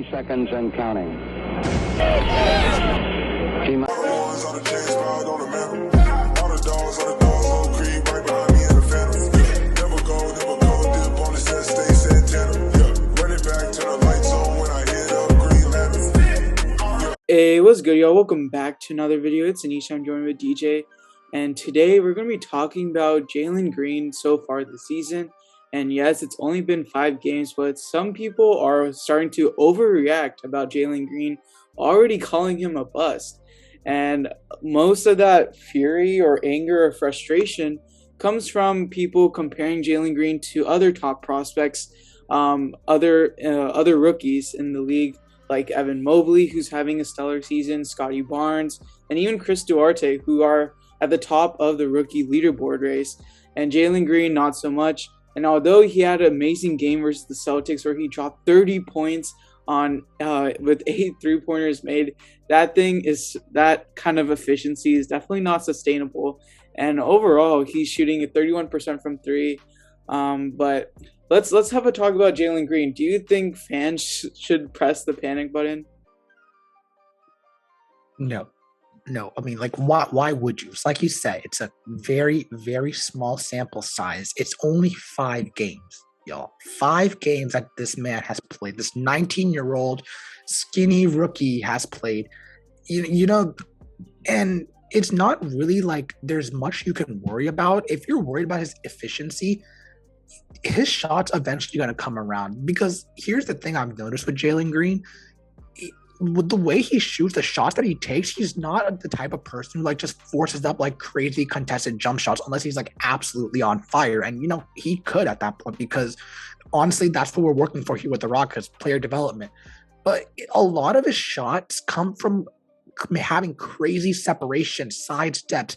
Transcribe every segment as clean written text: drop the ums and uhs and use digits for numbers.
30 seconds and counting. Hey, what's good, y'all? Welcome back to another video. It's Anish. I'm joined with DJ, and today we're going to be talking about Jalen Green so far this season. And yes, it's only been 5 games, but some people are starting to overreact about Jalen Green, already calling him a bust. And most of that fury or anger or frustration comes from people comparing Jalen Green to other top prospects, other rookies in the league, like Evan Mobley, who's having a stellar season, Scotty Barnes, and even Chris Duarte, who are at the top of the rookie leaderboard race. And Jalen Green, not so much. And although he had an amazing game versus the Celtics where he dropped 30 points on with 8 3-pointers made, that kind of efficiency is definitely not sustainable. And overall, he's shooting at 31% from 3. But let's have a talk about Jalen Green. Do you think fans should press the panic button? No. I mean, like, why would you? It's like you said, it's a very, very small sample size. It's only 5 games, y'all. 5 games that this man has played. This 19-year-old skinny rookie has played. You know, and it's not really like there's much you can worry about. If you're worried about his efficiency, his shots eventually going to come around. Because here's the thing I've noticed with Jalen Green. With the way he shoots, the shots that he takes, he's not the type of person who like just forces up like crazy contested jump shots unless he's like absolutely on fire. And you know, he could at that point, because honestly, that's what we're working for here with the Rockets, player development. But a lot of his shots come from having crazy separation, side steps,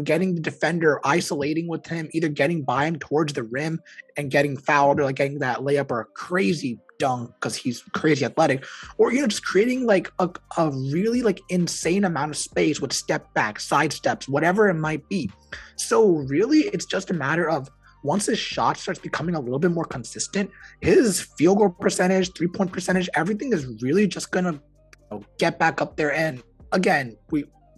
getting the defender, isolating with him, either getting by him towards the rim and getting fouled, or like getting that layup or a crazy dunk because he's crazy athletic, or just creating like a really like insane amount of space with step back, side steps, whatever it might be. So really, it's just a matter of once his shot starts becoming a little bit more consistent, his field goal percentage, 3-point percentage, everything is really just gonna get back up there. And again,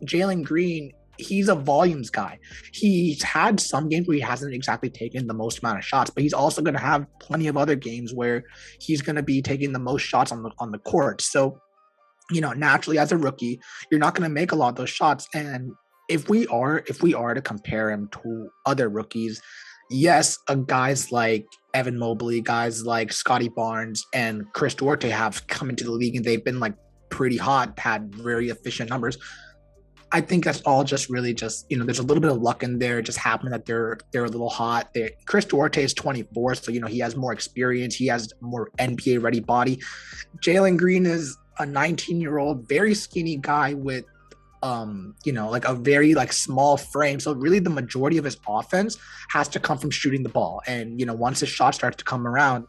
Jalen Green, he's a volumes guy. He's had some games where he hasn't exactly taken the most amount of shots, but he's also going to have plenty of other games where he's going to be taking the most shots on the court. So, naturally as a rookie, you're not going to make a lot of those shots. And if we are to compare him to other rookies, yes, guys like Evan Mobley, guys like Scotty Barnes and Chris Duarte have come into the league and they've been like pretty hot, had very efficient numbers. I think that's all just really just, there's a little bit of luck in there. It just happened that they're a little hot. Chris Duarte is 24, so, he has more experience. He has more NBA-ready body. Jalen Green is a 19-year-old, very skinny guy with, like a very like small frame. So really the majority of his offense has to come from shooting the ball. And, once his shot starts to come around,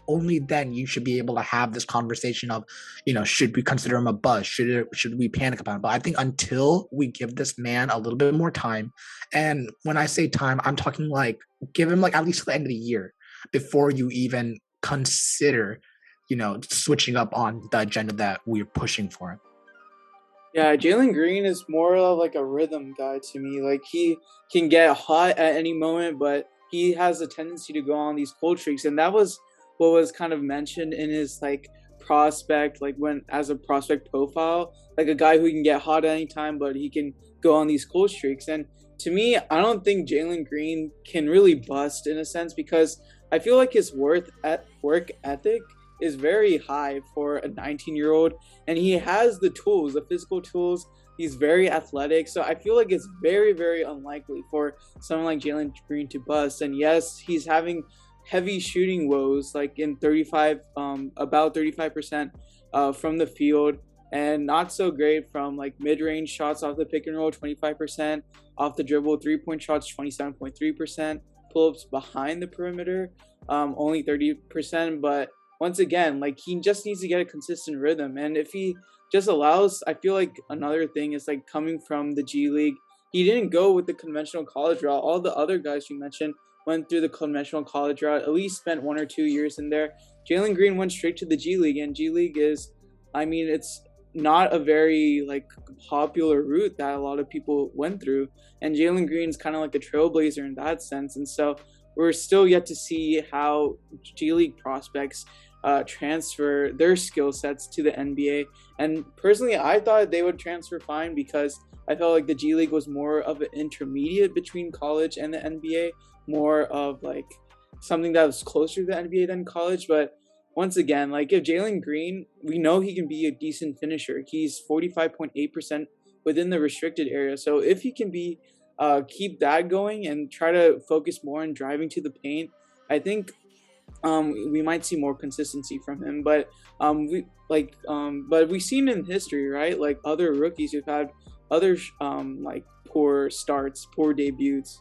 only then you should be able to have this conversation of, should we consider him a bust? Should we panic about him? But I think until we give this man a little bit more time, and when I say time, I'm talking like give him like at least to the end of the year before you even consider, switching up on the agenda that we're pushing for him. Yeah, Jalen Green is more of like a rhythm guy to me. Like he can get hot at any moment, but he has a tendency to go on these cold streaks, and that was what was kind of mentioned in his like prospect, like when as a prospect profile, like a guy who can get hot at any time, but he can go on these cold streaks. And to me, I don't think Jalen Green can really bust in a sense, because I feel like his work ethic is very high for a 19-year-old, and he has the tools, the physical tools. He's very athletic, so I feel like it's very, very unlikely for someone like Jalen Green to bust. And yes, he's having heavy shooting woes, like in about 35% from the field, and not so great from like mid-range shots off the pick and roll, 25%, off the dribble 3-point shots, 27.3%, pull-ups behind the perimeter, only 30%. But once again, like he just needs to get a consistent rhythm, and if he just allows, I feel like another thing is like coming from the G League, he didn't go with the conventional college route. All the other guys you mentioned went through the conventional college route, at least spent 1 or 2 years in there. Jalen Green went straight to the G League, and G League is, I mean, it's not a very like popular route that a lot of people went through, and Jalen Green's kind of like a trailblazer in that sense. And so we're still yet to see how G League prospects transfer their skill sets to the NBA. And personally, I thought they would transfer fine because I felt like the G League was more of an intermediate between college and the NBA, more of like something that was closer to the NBA than college. But once again, like if Jalen Green, we know he can be a decent finisher. He's 45.8% within the restricted area. So if he can be keep that going and try to focus more on driving to the paint, I think we might see more consistency from him. But but we've seen in history, right? Like other rookies who've had other like poor starts, poor debuts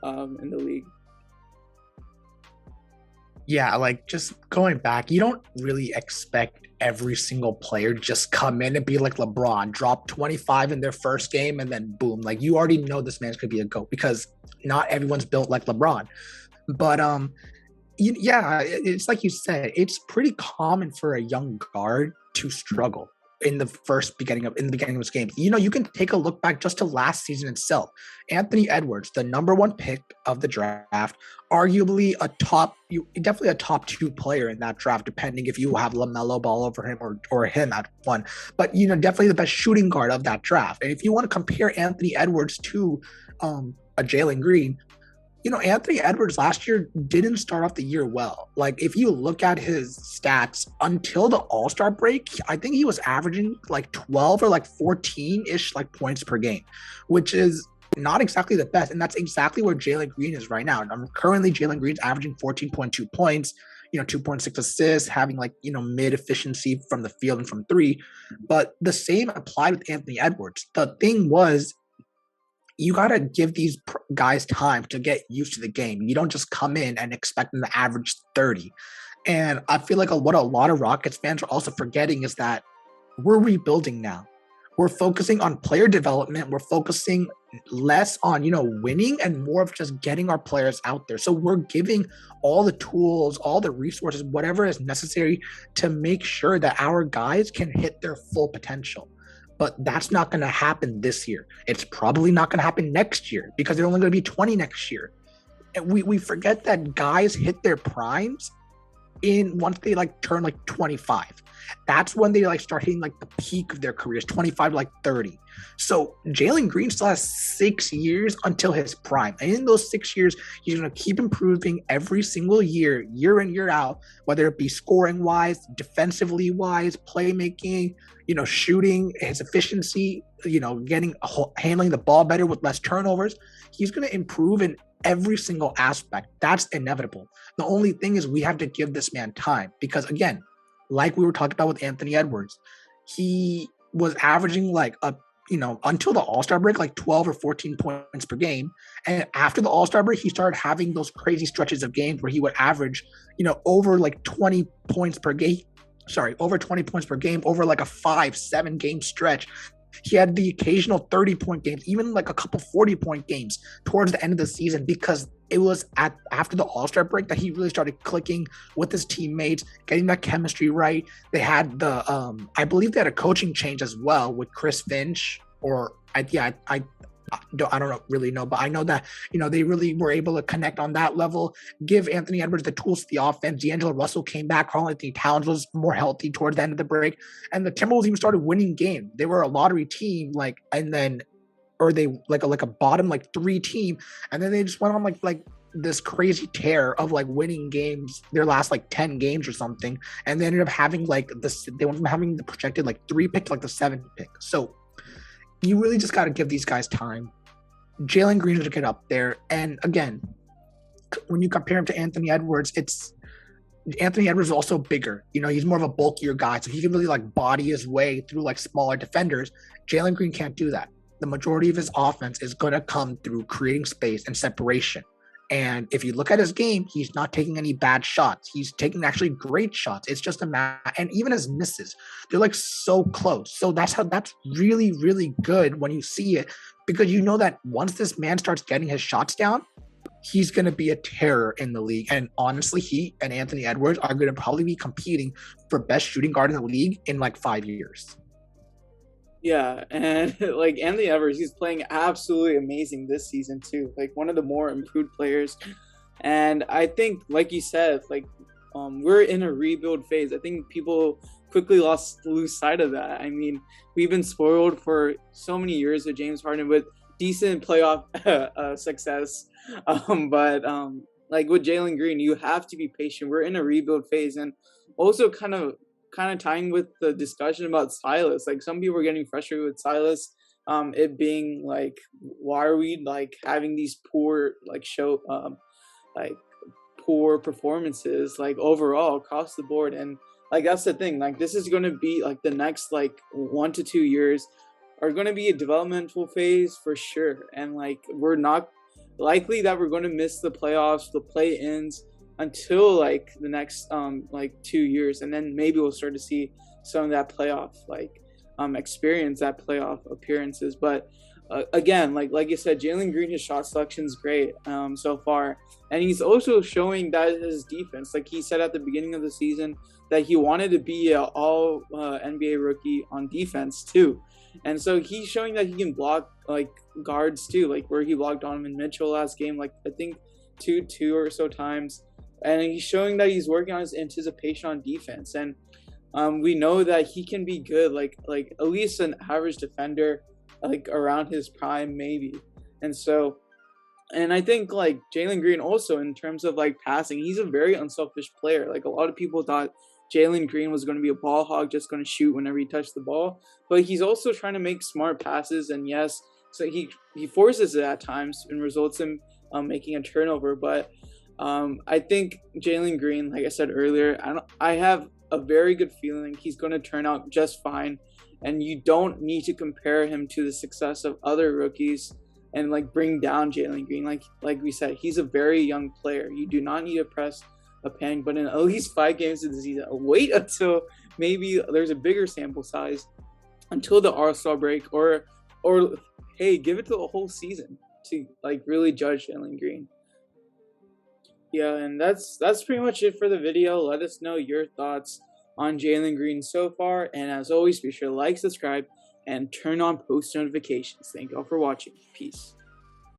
in the league. Yeah, like just going back, you don't really expect every single player to just come in and be like LeBron, drop 25 in their first game and then boom. Like you already know this man's gonna be a GOAT because not everyone's built like LeBron. But yeah, it's like you said, it's pretty common for a young guard to struggle in the beginning of his games. You know, you can take a look back just to last season itself. Anthony Edwards, the #1 pick of the draft, arguably definitely a top 2 player in that draft, depending if you have LaMelo Ball over him or him at 1. But you know, definitely the best shooting guard of that draft. And if you want to compare Anthony Edwards to a Jalen Green, you know, Anthony Edwards last year didn't start off the year well. Like, if you look at his stats until the All-Star break, I think he was averaging like 12 or like 14-ish like points per game, which is not exactly the best. And that's exactly where Jalen Green is right now. Currently, Jalen Green's averaging 14.2 points, you know, 2.6 assists, having like, you know, mid efficiency from the field and from 3. But the same applied with Anthony Edwards. The thing was, you got to give these guys time to get used to the game. You don't just come in and expect them to average 30. And I feel like what a lot of Rockets fans are also forgetting is that we're rebuilding now. We're focusing on player development. We're focusing less on, you know, winning and more of just getting our players out there. So we're giving all the tools, all the resources, whatever is necessary to make sure that our guys can hit their full potential. But that's not going to happen this year. It's probably not going to happen next year because they're only going to be 20 next year. And we forget that guys hit their primes once they like turn like 25. That's when they like start hitting like the peak of their careers, 25 to like 30. So Jalen Green still has 6 years until his prime. And in those 6 years, he's going to keep improving every single year, year in, year out, whether it be scoring wise, defensively wise, playmaking, you know, shooting, his efficiency, you know, handling the ball better with less turnovers. He's going to improve in every single aspect. That's inevitable. The only thing is we have to give this man time because, again, like we were talking about with Anthony Edwards, he was averaging like until the All-Star break, like 12 or 14 points per game. And after the All-Star break, he started having those crazy stretches of games where he would average, you know, over like 20 points per game. Over 20 points per game over like a 5-7 game stretch. He had the occasional 30-point games, even like a couple 40-point games towards the end of the season because it was after the All-Star break that he really started clicking with his teammates, getting that chemistry right. They had I believe they had a coaching change as well with Chris Finch, I don't really know, but I know that, you know, they really were able to connect on that level, give Anthony Edwards the tools to the offense. D'Angelo Russell came back. Karl-Anthony Towns was more healthy towards the end of the break. And the Timberwolves even started winning games. They were a lottery team, they like a bottom like 3 team. And then they just went on like this crazy tear of like winning games, their last like 10 games or something. And they ended up having they went from having the projected like 3 pick to like the 7th pick. So you really just got to give these guys time. Jalen Green to get up there. And again, when you compare him to Anthony Edwards, Anthony Edwards is also bigger. You know, he's more of a bulkier guy. So he can really like body his way through like smaller defenders. Jalen Green can't do that. The majority of his offense is going to come through creating space and separation. And if you look at his game, he's not taking any bad shots. He's taking actually great shots. It's just and even his misses, they're like so close. So that's really, really good when you see it, because you know that once this man starts getting his shots down, he's going to be a terror in the league. And honestly, he and Anthony Edwards are going to probably be competing for best shooting guard in the league in like 5 years. Yeah, and like Anthony Edwards, he's playing absolutely amazing this season too. Like one of the more improved players. And I think, like you said, like we're in a rebuild phase. I think people quickly lose sight of that. I mean, we've been spoiled for so many years with James Harden with decent playoff success, but like with Jalen Green, you have to be patient. We're in a rebuild phase, and also kind of tying with the discussion about Silas. Like some people are getting frustrated with Silas. It being like, why are we like having these poor like like poor performances like overall across the board? And like that's the thing, like this is going to be like the next like 1 to 2 years are going to be a developmental phase for sure, and like we're not likely that we're going to miss the playoffs, the play-ins, until like the next like 2 years, and then maybe we'll start to see some of that playoff like experience, that playoff appearances. But again, like you said, Jalen Green, his shot selection is great so far, and he's also showing that his defense, like he said at the beginning of the season, that he wanted to be an all NBA rookie on defense too, and so he's showing that he can block like guards too, like where he blocked Donovan Mitchell last game, like I think two or so times, and he's showing that he's working on his anticipation on defense, and we know that he can be good, like at least an average defender, like around his prime maybe. And so, and I think like Jalen Green also in terms of like passing, he's a very unselfish player. Like a lot of people thought Jalen Green was going to be a ball hog, just going to shoot whenever he touched the ball, but he's also trying to make smart passes. And yes, so he forces it at times and results in making a turnover. But I think Jalen Green, like I said earlier, I have a very good feeling he's going to turn out just fine, and you don't need to compare him to the success of other rookies and like bring down Jalen Green. Like we said, he's a very young player. You do not need to press a panic button at least 5 games of the season. Wait until maybe there's a bigger sample size, until the All-Star break, or hey, give it to the whole season to like really judge Jalen Green. Yeah, and that's pretty much it for the video. Let us know your thoughts on Jalen Green so far, and as always, be sure to like, subscribe, and turn on post notifications. Thank you all for watching. Peace.